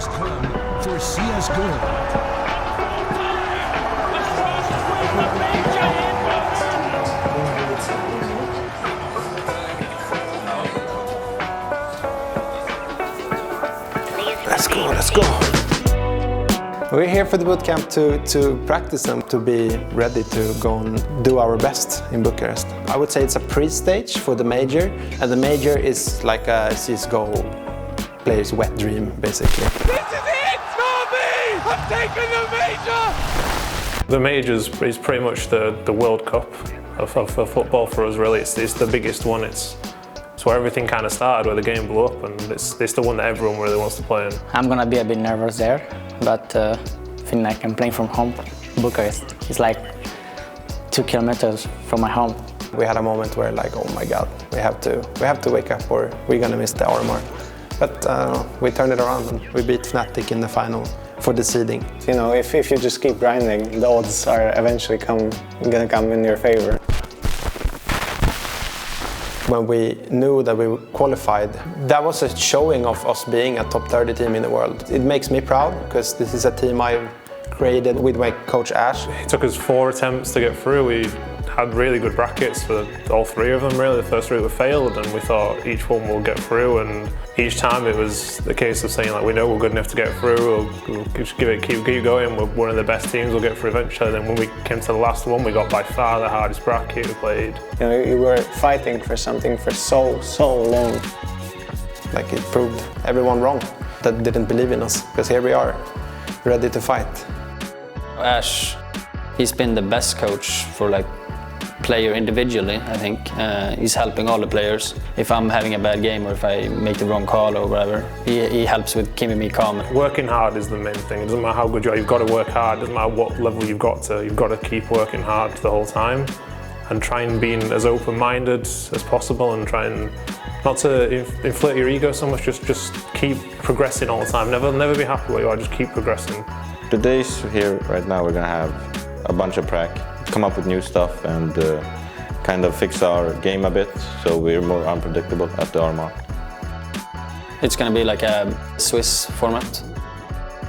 has come for CSGO. Let's go. We're here for the bootcamp to practice and to be ready to go and do our best in Bucharest. I would say it's a pre-stage for the major, and the major is like a CSGO player's wet dream, basically. This is it for me! I'm taking the major! The major is pretty much the World Cup of football for us, really. It's the biggest one. It's where everything kind of started, where the game blew up, and it's the one that everyone really wants to play in. I'm gonna be a bit nervous there, but I think I can play from home. Bucharest is like 2 kilometers from my home. We had a moment where, like, oh my God, we have to wake up, or we're gonna miss the RMR. But we turned it around and we beat Fnatic in the final for the seeding. You know, if you just keep grinding, the odds are eventually gonna come in your favor. When we knew that we qualified, that was a showing of us being a top 30 team in the world. It makes me proud, because this is a team I've created with my coach Ash. It took us 4 attempts to get through. We had really good brackets for all 3 of them, really. The first 3 were failed, and we thought each one will get through, and each time it was the case of saying, like, we know we're good enough to get through, we'll just keep going, we're one of the best teams, we'll get through eventually. Then when we came to the last one, we got by far the hardest bracket we played. You know, you were fighting for something for so long. Like, it proved everyone wrong that didn't believe in us, because here we are, ready to fight. Ash, he's been the best coach for like player individually, I think. He's helping all the players. If I'm having a bad game or if I make the wrong call or whatever, he helps with keeping me calm. Working hard is the main thing. It doesn't matter how good you are, you've got to work hard. It doesn't matter what level you've got to keep working hard the whole time, and try and be as open-minded as possible, and try and not to inflate your ego so much, just keep progressing all the time. Never be happy where you are, just keep progressing. The days here right now, we're gonna have a bunch of prac, come up with new stuff, and kind of fix our game a bit, so we're more unpredictable at the RMR. It's going to be like a Swiss format.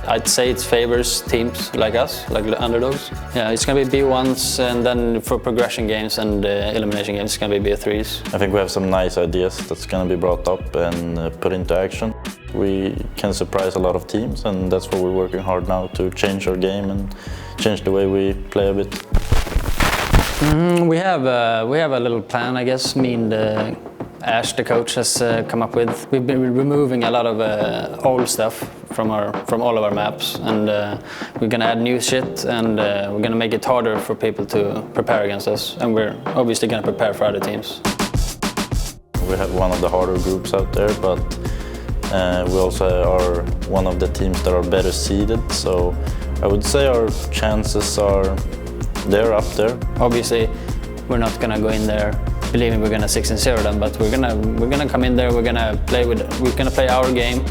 I'd say it favors teams like us, like the underdogs. Yeah, it's going to be B1s, and then for progression games and elimination games, it's going to be B3s. I think we have some nice ideas that's going to be brought up and put into action. We can surprise a lot of teams, and that's what we're working hard now to change our game and change the way we play a bit. We have a little plan, I guess. Me and Ash, the coach, has come up with. We've been removing a lot of old stuff from all of our maps, and we're gonna add new shit, and we're gonna make it harder for people to prepare against us, and we're obviously gonna prepare for other teams. We have one of the harder groups out there, but we also are one of the teams that are better seeded, so I would say our chances are up there. Obviously, we're not gonna go in there believing we're gonna 6-0 them, but we're gonna come in there. We're gonna play our game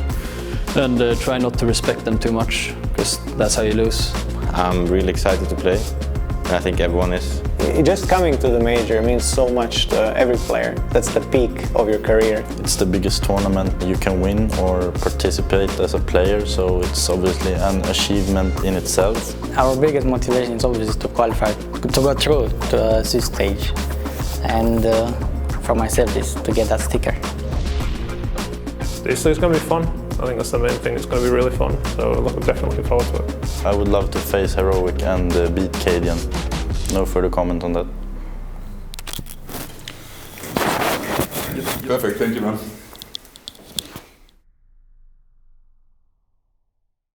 and try not to respect them too much, because that's how you lose. I'm really excited to play, and I think everyone is. Just coming to the major means so much to every player. That's the peak of your career. It's the biggest tournament you can win or participate as a player, so it's obviously an achievement in itself. Our biggest motivation is obviously to qualify, to go through to a Swiss stage, and for myself is to get that sticker. It's going to be fun. I think that's the main thing. It's going to be really fun, so I'm definitely looking forward to it. I would love to face Heroic and beat Cadian. No further comment on that. Perfect, thank you, man.